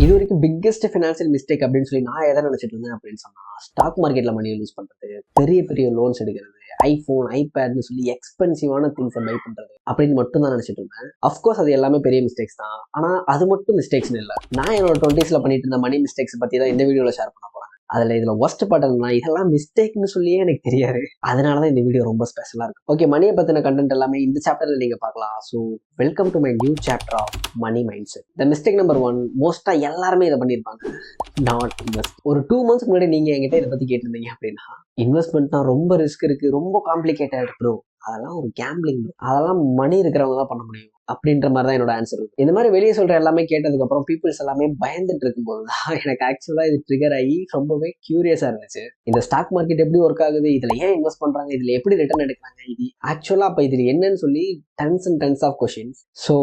இது வரைக்கும் biggest financial mistake அப்படின்னு சொல்லி நான் எதை நினைச்சிட்டு இருந்தேன் அப்படின்னு சொன்னா, ஸ்டாக் மார்க்கெட்ல மணியை யூஸ் பண்றது, பெரிய பெரிய லோன்ஸ் எடுக்கிறது, ஐபோன் ஐபேட்னு சொல்லி எக்ஸ்பென்சிவான திங்ஸை பை பண்றது அப்படின்னு மட்டும் தான் நினைச்சிட்டு இருந்தேன். அஃப்கோர்ஸ் அது எல்லாமே பெரிய மிஸ்டேக்ஸ் தான். ஆனா அது மட்டும் மிஸ்டேக்ஸ்னு இல்லை. நான் என்னோட 20s பண்ணிட்டு இருந்த மணி மிஸ்டேக்ஸ் பத்தி தான் இந்த வீடியோல ஷேர் பண்ண போறேன். இதுல ஒஸ்ட் பார்ட் என்னன்னா, இதெல்லாம் மிஸ்டேக்னு சொல்லியே எனக்கு தெரியாது. அதனாலதான் இந்த வீடியோ ரொம்ப ஸ்பெஷலா இருக்கு. ஓகே, மணியை பத்தின கண்டென்ட் எல்லாமே இந்த சாப்டர்ல நீங்க பார்க்கலாம். So welcome to my new chapter of money mindset. The mistake number 1, மோஸ்டா எல்லாருமே இதை பண்ணியிருப்பாங்க, நாட் இன்வெஸ்ட். ஒரு 2 months முன்னாடி நீங்க என்கிட்ட இதை பத்தி கேட்டிருந்தீங்க அப்படின்னா, இன்வெஸ்ட்மெண்ட்னா ரொம்ப ரிஸ்க் இருக்கு, ரொம்ப காம்ப்ளிகேட்டட் ப்ரோ, அதெல்லாம் ஒரு கேம்பிளிங், அதெல்லாம் மணி இருக்கிறவங்க தான் பண்ண முடியும் அப்படின்ற மாதிரி தான் என்னோட ஆன்சர். இந்த மாதிரி வெளியே சொல்ற எல்லாமே கேட்டதுக்கு அப்புறம் பீப்புள்ஸ் எல்லாமே பயந்துட்டு இருக்கும்போது தான் எனக்கு ஆக்சுவலா இது ட்ரிகர் ஆகி ரொம்பவே கியூரியஸா இருந்துச்சு. இந்த ஸ்டாக் மார்க்கெட் எப்படி ஒர்க் ஆகுது, இதுல ஏன் இன்வெஸ்ட் பண்றாங்க, இதுல எப்படி ரிட்டர்ன் எடுக்கிறாங்க, இது ஆக்சுவலா அப்ப இதுல என்னன்னு சொல்லி tons and tons of questions. So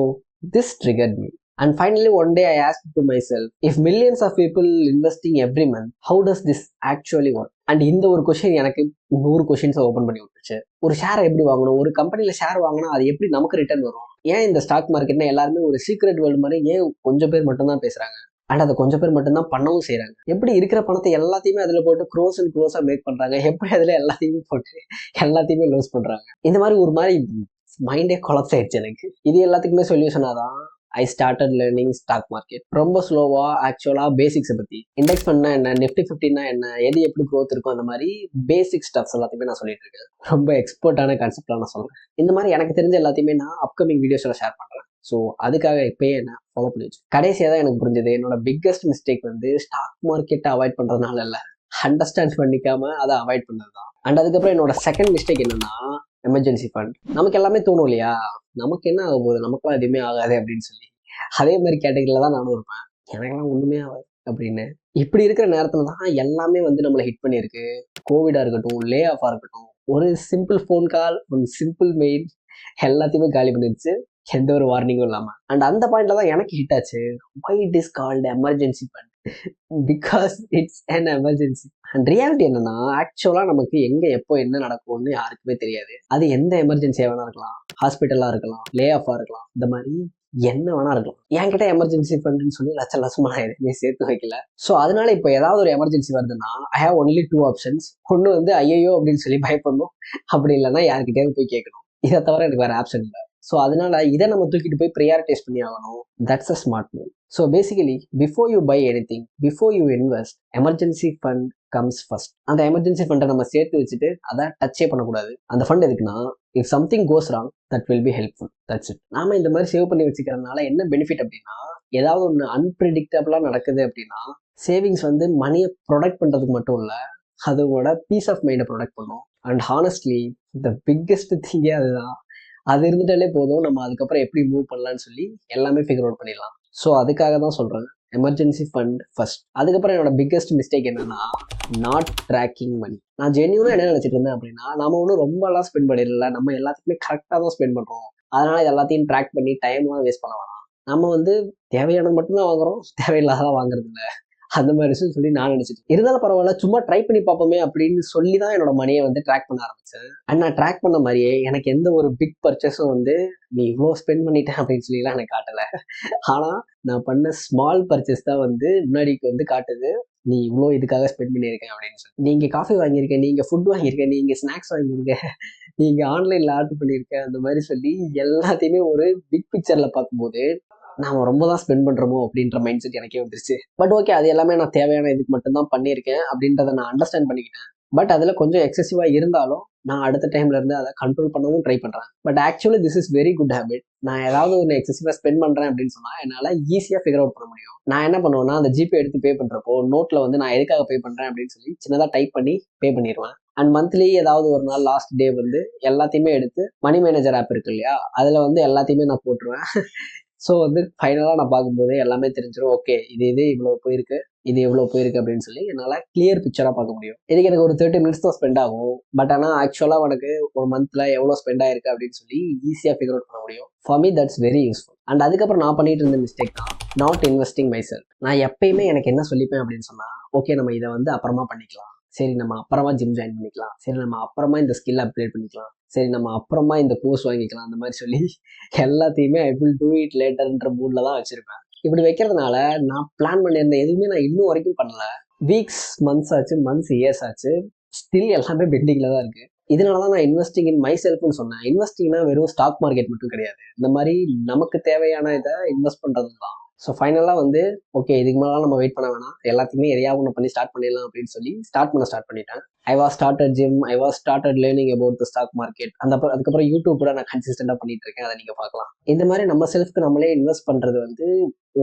this triggered me. And finally one day I asked to myself, if millions of people investing every month, how does this actually work? And இந்த ஒரு question எனக்கு 100 questions open பண்ணி விட்டுருச்சு. ஒரு ஷேரை எப்படி வாங்கணும், ஒரு கம்பெனில ஷேர் வாங்கினா அது எப்படி நமக்கு ரிட்டர்ன் வரும், ஏன் இந்த ஸ்டாக் மார்க்கெட்னா எல்லாருமே ஒரு சீக்ரெட் வேர்ல்டு மாதிரி ஏன் கொஞ்சம் பேர் மட்டும்தான் பேசுறாங்க, அண்ட் அதை கொஞ்சம் பேர் மட்டும்தான் பண்ணவும் செய்யறாங்க, எப்படி இருக்கிற பணத்தை எல்லாத்தையுமே அதுல போட்டு க்ரோஸ் அண்ட் க்ரோஸா மேக் பண்றாங்க, எப்படி அதுல எல்லாத்தையுமே போட்டு எல்லாத்தையுமே லூஸ் பண்றாங்க. இந்த மாதிரி ஒரு மாதிரி மைண்டே கொலாப்ஸ் ஆயிடுச்சு எனக்கு. இது எல்லாத்துக்குமே சொல்யூஷனா தான் I started learning stock market. ரொம்ப ஸ்லோவா ஆக்சுவலா பேசிக்ஸை பத்தி, இண்டெக்ஸ் பண்ணா என்ன, நிஃப்டி 50னா என்ன, எது எப்படி க்ரோத் இருக்கும், அந்த மாதிரி பேசிக் ஸ்டப்ஸ் எல்லாத்தையுமே நான் சொல்லிட்டு இருக்கேன். ரொம்ப எக்ஸ்பர்ட்டான கான்செப்ட்லாம் நான் சொல்றேன். இந்த மாதிரி எனக்கு தெரிஞ்ச எல்லாத்தையுமே நான் அப்கமிங் வீடியோஸ்ல ஷேர் பண்றேன். ஸோ அதுக்காக இப்பயே என்ன ஃபாலோ பண்ணி வச்சு. கடைசியாக தான் எனக்கு புரிஞ்சது, என்னோட பிக்கஸ்ட் மிஸ்டேக் வந்து ஸ்டாக் மார்க்கெட்டை அவாய்ட் பண்றதுனால இல்லை, அண்டர்ஸ்டாண்ட் பண்ணிக்காம அதை அவாய்ட் பண்ணது தான். அண்ட் அதுக்கப்புறம் என்னோட செகண்ட் மிஸ்டேக் என்னன்னா, எமர்ஜென்சி ஃபண்ட். நமக்கு எல்லாமே தோணும் இல்லையா, நமக்கு என்ன ஆக போகுது, நமக்குலாம் எதுவுமே ஆகாது அப்படின்னு சொல்லி, அதே மாதிரி கேட்டகரியில தான் நானும் இருப்பேன், எனக்கெல்லாம் ஒண்ணுமே ஆகாது அப்படின்னு. இப்படி இருக்கிற நேரத்துல தான் எல்லாமே வந்து நம்மளை ஹிட் பண்ணியிருக்கு. கோவிடா இருக்கட்டும், லே ஆஃபா இருக்கட்டும், ஒரு சிம்பிள் ஃபோன் கால், ஒரு சிம்பிள் மெயில் எல்லாத்தையுமே காலி பண்ணிடுச்சு, எந்த ஒரு வார்னிங்கும் இல்லாம. அண்ட் அந்த பாயிண்ட்ல தான் எனக்கு ஹிட் ஆச்சு, why it is called emergency fund, because it's an emergency. And reality என்னன்னா, ஆக்சுவலா நமக்கு எங்க எப்போ என்ன நடக்கும்னு யாருக்குமே தெரியாது. அது எந்த எமர்ஜென்சியா வேணா இருக்கலாம், ஹாஸ்பிட்டலா இருக்கலாம், லே ஆஃபா இருக்கலாம், இந்த மாதிரி என்ன வேணா இருக்கலாம். என்கிட்ட எமர்ஜென்சி ஃபண்டுன்னு சொல்லி லட்ச லட்சமா நான் எதுவுமே சேர்த்து வைக்கல. ஸோ அதனால இப்போ ஏதாவது ஒரு எமர்ஜென்சி வருதுன்னா ஐ ஹேவ் ஒன்லி 2 ஆப்ஷன்ஸ். ஒன்று வந்து ஐயோ அப்படின்னு சொல்லி பயப்படணும், அப்படி இல்லைன்னா யாருக்கிட்டே போய் கேட்கணும். இதை தவிர எனக்கு வேற ஆப்ஷன் இல்லை. ஸோ அதனால இதை நம்ம தூக்கிட்டு போய் ப்ரியாரிட்டைஸ் பண்ணி ஆகணும். That's a smart move. So basically before you buy anything, before you invest, emergency fund comes first. அந்த எமர்ஜென்சி ஃபண்டை நம்ம சேர்த்து வச்சுட்டு அதை டச்சே பண்ணக்கூடாது. அந்த ஃபண்ட் எதுக்குன்னா, if something cos wrong that will be helpful, that's it. நாம இந்த மாதிரி சேவ் பண்ணி வச்சுக்கிறதுனால என்ன பெனிஃபிட் அப்படின்னா, ஏதாவது ஒன்று அன்பிரிடிக்டபிளா நடக்குது அப்படின்னா, சேவிங்ஸ் வந்து மணியை ப்ரொடக்ட் பண்றதுக்கு மட்டும் இல்லை, அதோட பீஸ் ஆஃப் மைண்டை ப்ரொடக்ட் பண்ணும். அண்ட் ஹானஸ்ட்லி த பிக்கெஸ்ட் திங்கே அதுதான். அது இருந்துட்டாலே போதும், நம்ம அதுக்கப்புறம் எப்படி மூவ் பண்ணலான்னு சொல்லி எல்லாமே ஃபிகர் அவுட் பண்ணிடலாம். ஸோ அதுக்காக தான் சொல்றேன், எமர்ஜென்சி ஃபண்ட் ஃபர்ஸ்ட். அதுக்கப்புறம் என்னோட பிக்கெஸ்ட் மிஸ்டேக் என்னன்னா, நாட் ட்ராக்கிங் மணி. நான் ஜென்யூனா என்ன நினைச்சிட்டு இருந்தேன் அப்படின்னா, நாம ஒன்றும் ரொம்பலாம் ஸ்பெண்ட் பண்ணிடல, நம்ம எல்லாத்துக்குமே கரெக்டாக தான் ஸ்பெண்ட் பண்றோம், அதனால இது எல்லாத்தையும் ட்ராக் பண்ணி டைம்லாம் வேஸ்ட் பண்ண வேணாம், நம்ம வந்து தேவையானது மட்டும்தான் வாங்குறோம், தேவையில்லாதான் வாங்குறது இல்லை, அந்த மாதிரி சொல்லி நான் நினைச்சிட்டு இருந்தாலும் பரவாயில்ல, சும்மா ட்ரை பண்ணி பார்ப்போமே அப்படின்னு சொல்லி தான் என்னோட மணியை வந்து ட்ராக் பண்ண ஆரம்பிச்சேன். அண்ட் நான் ட்ராக் பண்ண மாதிரியே எனக்கு எந்த ஒரு பிக் பர்ச்சேஸும் வந்து நீ இவ்வளோ ஸ்பெண்ட் பண்ணிட்டேன் அப்படின்னு சொல்லிலாம் எனக்கு காட்டலை. ஆனால் நான் பண்ண ஸ்மால் பர்ச்சேஸ் தான் வந்து முன்னாடிக்கு வந்து காட்டுது, நீ இவ்வளோ இதுக்காக ஸ்பெண்ட் பண்ணியிருக்கேன் அப்படின்னு சொல்லி. நீங்கள் காஃபி வாங்கியிருக்கேன், நீங்கள் ஃபுட் வாங்கியிருக்கேன், நீங்கள் ஸ்நாக்ஸ் வாங்கியிருக்கேன், நீங்கள் ஆன்லைனில் ஆர்டர் பண்ணியிருக்கேன், அந்த மாதிரி சொல்லி எல்லாத்தையுமே ஒரு பிக் பிக்சரில் பார்க்கும்போது நாம ரொம்ப தான் ஸ்பெண்ட் பண்றோமோ அப்படின்ற மைண்ட் செட் எனக்கே வந்துருச்சு. பட் ஓகே, அது எல்லாமே நான் தேவையான இதுக்கு மட்டும் தான் பண்ணியிருக்கேன் அப்படின்றத நான் அண்டர்ஸ்டாண்ட் பண்ணிக்கிட்டேன். பட் அதுல கொஞ்சம் எக்ஸசிவா இருந்தாலும் நான் அடுத்த டைம்ல இருந்து அதை கண்ட்ரோல் பண்ணவும் ட்ரை பண்றேன். But actually this is very good habit. நான் ஏதாவது ஒன்று எக்ஸசிவா ஸ்பெண்ட் பண்றேன் அப்படின்னு சொன்னா என்னால ஈஸியா ஃபிகர் அவுட் பண்ண முடியும். நான் என்ன பண்ணுவேன்னா, அந்த ஜிபே எடுத்து பே பண்றப்போ நோட்ல வந்து நான் எதுக்காக பே பண்றேன் அப்படின்னு சொல்லி சின்னதா டைப் பண்ணி பே பண்ணிடுவேன். அண்ட் மந்த்லி ஏதாவது ஒரு நாள் லாஸ்ட் டே வந்து எல்லாத்தையுமே எடுத்து மணி மேனேஜர் ஆப் இருக்கு இல்லையா, அதுல வந்து எல்லாத்தையுமே நான் போட்டுருவேன். ஸோ வந்து ஃபைனலாக நான் பார்க்கும்போது எல்லாமே தெரிஞ்சிடும், ஓகே இது இவ்வளோ போயிருக்கு, இது எவ்வளோ போயிருக்கு அப்படின்னு சொல்லி என்னால் கிளியர் பிக்சராக பார்க்க முடியும். இதுக்கு எனக்கு ஒரு 30 minutes தான் ஸ்பெண்ட் ஆகும். பட் ஆனால் ஆக்சுவலாக உனக்கு ஒரு மந்த்தில் எவ்வளோ ஸ்பெண்ட் ஆயிருக்கு அப்படின்னு சொல்லி ஈஸியாக ஃபிகர் அவுட் பண்ண முடியும். For me that's very useful. And அதுக்கப்புறம் நான் பண்ணிட்டு இருந்த மிஸ்டேக் தான் நாட் இன்வெஸ்டிங் மை செல்ஃப். நான் எப்பயுமே எனக்கு என்ன சொல்லிப்பேன் அப்படின்னு சொன்னால், ஓகே நம்ம இதை வந்து அப்புறமா பண்ணிக்கலாம், சரி நம்ம அப்புறமா ஜிம் ஜாயின் பண்ணிக்கலாம், சரி நம்ம அப்புறமா இந்த ஸ்கில் அப்கிரேட் பண்ணிக்கலாம், சரி நம்ம அப்புறமா இந்த கோர்ஸ் வாங்கிக்கலாம், அந்த மாதிரி சொல்லி எல்லாத்தையுமே ஐ வில் டூ இட் லேட்டர்ன்ற மூட்ல தான் வச்சிருப்பேன். இப்படி வைக்கிறதுனால நான் பிளான் பண்ணியிருந்த எதுவுமே நான் இன்னும் வரைக்கும் பண்ணல. வீக்ஸ், மந்த்ஸ் ஆச்சு, மந்த்ஸ், இயர்ஸ் ஆச்சு. ஸ்டில் எல்லாமே பெண்டிங்ல தான் இருக்கு. இதனால தான் நான் இன்வெஸ்டிங் இன் மை செல்ஃப்னு சொன்னேன். இன்வெஸ்டிங்னா வெறும் ஸ்டாக் மார்க்கெட் மட்டும் கிடையாது. இந்த மாதிரி நமக்கு தேவையான இதை இன்வெஸ்ட் பண்றது தான். ஸோ ஃபைனலாக வந்து ஓகே, இதுக்கு மேலாம் நம்ம வெயிட் பண்ண வேணாம், எல்லாத்தையுமே எதையாவது ஒன்று பண்ணி ஸ்டார்ட் பண்ணிடலாம் அப்படின்னு சொல்லி ஸ்டார்ட் பண்ணிட்டேன். I was started gym, I was started learning about the stock market. அதுக்கப்புறம் யூடியூப் கூட நான் கன்சிஸ்டண்டாக பண்ணிட்டு இருக்கேன், அதை நீங்கள் பார்க்கலாம். இந்த மாதிரி நம்ம செல்ஃப்க்கு நம்மளே இன்வெஸ்ட் பண்ணுறது வந்து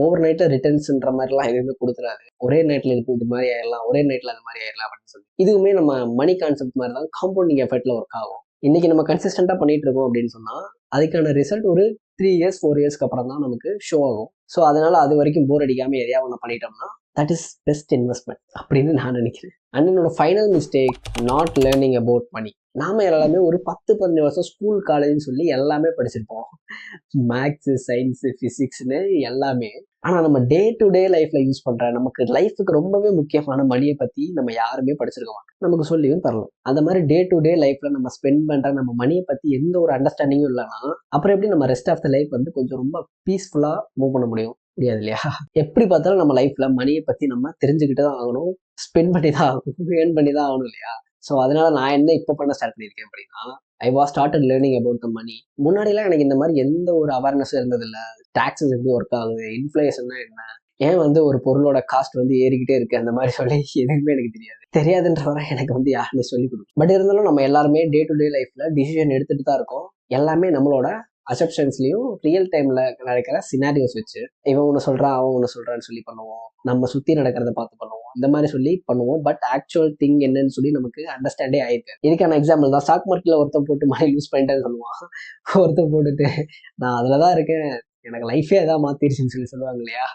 ஓவர் நைட்டில் ரிட்டர்ன்ஸ்ன்ற மாதிரிலாம் எதுவுமே கொடுத்துறாது. ஒரே நைட்டில் இது மாதிரி ஆயிடலாம், ஒரே நைட்டில் அது மாதிரி ஆயிடலாம் அப்படின்னு சொல்லி. இதுவுமே நம்ம மணி கான்செப்ட் மாதிரி தான் காம்பவுண்டிங் எஃபெக்ட்ல ஒர்க் ஆகும். இன்னைக்கு நம்ம கன்சிஸ்டண்டாக பண்ணிட்டு இருக்கோம் அப்படின்னு சொன்னால் அதுக்கான ரிசல்ட் ஒரு 3 இயர்ஸ் 4 இயர்ஸ்க்கு அப்புறம் தான் நமக்கு ஷோ ஆகும். ஸோ அதனால அது வரைக்கும் போர் அடிக்காமல் எதையாவது ஒன்று பண்ணிட்டோம்னா தட் இஸ் பெஸ்ட் இன்வெஸ்ட்மெண்ட் அப்படின்னு நான் நினைக்கிறேன். அண்ட் என்னோட final mistake, not learning about money. நாம எல்லாமே ஒரு 10-15 வருஷம் ஸ்கூல் காலேஜ்னு சொல்லி எல்லாமே படிச்சிருப்போம், மேக்ஸு, சயின்ஸு, ஃபிசிக்ஸ்னு எல்லாமே. ஆனால் நம்ம டே டு டே லைஃப்ல யூஸ் பண்ற நமக்கு லைஃபுக்கு ரொம்பவே முக்கியமான மணியை பத்தி நம்ம யாருமே படிச்சிருக்க மாட்டோம், நமக்கு சொல்லியும் தரலாம். அந்த மாதிரி டே டு டே லைஃப்ல நம்ம ஸ்பெண்ட் பண்ற நம்ம மணியை பத்தி எந்த ஒரு அண்டர்ஸ்டாண்டிங்கும் இல்லைன்னா அப்புறம் எப்படி நம்ம ரெஸ்ட் ஆஃப் த லைஃப் வந்து கொஞ்சம் ரொம்ப பீஸ்ஃபுல்லா மூவ் பண்ண முடியாது இல்லையா? எப்படி பார்த்தாலும் நம்ம லைஃப்ல மணியை பத்தி நம்ம தெரிஞ்சுக்கிட்டு தான் ஆகணும், ஸ்பெண்ட் பண்ணி தான் ஆகணும், ஏர்ன் பண்ணி தான் ஆகணும் இல்லையா? ஸோ அதனால நான் என்ன இப்போ பண்ண ஸ்டார்ட் பண்ணியிருக்கேன் அப்படின்னா, I was started learning about the money. முன்னாடிலாம் எனக்கு இந்த மாதிரி எந்த ஒரு அவேர்னஸும் இருந்ததில்ல. டாக்ஸஸ் எப்படி ஒர்க் ஆகுது, இன்ஃப்ளேஷன்னா என்ன, ஏன் வந்து ஒரு பொருளோட காஸ்ட் வந்து ஏறிக்கிட்டே இருக்கு, அந்த மாதிரி சொல்லி எதுவுமே எனக்கு தெரியாதுன்றவரை எனக்கு வந்து யாருமே சொல்லி கொடுக்கும். பட் இருந்தாலும் நம்ம எல்லாருமே டே டு டே லைஃப்ல டிசிஷன் எடுத்துட்டு தான் இருக்கோம். எல்லாமே நம்மளோட அசப்ஷன்ஸ்லையும் ரியல் டைம்ல நடக்கிற சினாரியோஸ் வச்சு இவன் ஒன்று சொல்றான், அவன் ஒன்று சொல்றான்னு சொல்லி பண்ணுவோம். நம்ம சுத்தி நடக்கிறத பார்த்து பண்ணுவோம், இந்த மாதிரி சொல்லி பண்ணுவோம். பட் ஆக்சுவல் திங் என்னன்னு சொல்லி நமக்கு அண்டர்ஸ்டாண்டே ஆயிருக்கு. இதுக்கான எக்ஸாம்பிள் தான் ஸ்டாக் மார்க்கெட்ல ஒருத்தன் போட்டு மணி யூஸ் பண்ணிட்டேன்னு சொல்லுவான். ஒருத்தன் போட்டுட்டு நான் அதுலதான் இருக்கேன், எனக்கு லைஃபே அதான் மாத்திருச்சுன்னு சொல்லி சொல்லுவாங்க இல்லையா?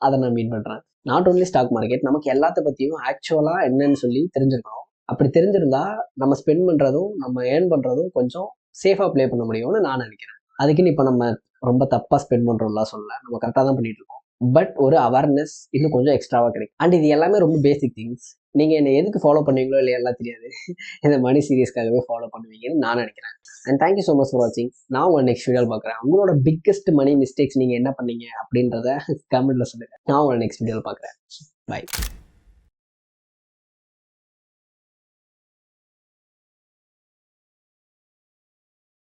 அதை நான் மீன் பண்றேன். நாட் ஓன்லி ஸ்டாக் மார்க்கெட், நமக்கு எல்லாத்த பத்தியும் ஆக்சுவலா என்னன்னு சொல்லி தெரிஞ்சிருக்கணும். அப்படி தெரிஞ்சிருந்தா நம்ம ஸ்பெண்ட் பண்றதும் நம்ம ஏர்ன் பண்றதும் கொஞ்சம் சேஃபா ப்ளே பண்ண முடியும்னு நான் நினைக்கிறேன். அதுக்குன்னு இப்போ நம்ம ரொம்ப தப்பா ஸ்பெண்ட் பண்றோம்லாம் சொல்ல, நம்ம கரெக்டாக தான் பண்ணிட்டு இருக்கோம். பட் ஒரு அவேர்னஸ் இன்னும் கொஞ்சம் எக்ஸ்ட்ராவா கிடைக்கும். அண்ட் இது எல்லாமே ரொம்ப பேசிக் திங்ஸ். நீங்க என்ன எதுக்கு ஃபாலோ பண்ணுவீங்களோ இல்லையா எல்லாம் தெரியாது, இந்த மணி சீரியஸ்க்காகவே ஃபாலோ பண்ணுவீங்கன்னு நான் நினைக்கிறேன். And thank you so much for வாட்சிங். நான் உங்களை நெக்ஸ்ட் வீடியோ பார்க்குறேன். உங்களோட பிக்கெஸ்ட் மணி மிஸ்டேக்ஸ் நீங்க என்ன பண்ணீங்க அப்படின்றத கமெண்ட்ல சொல்லுங்க. நான் உங்களை நெக்ஸ்ட் வீடியோவில் பார்க்குறேன். பை.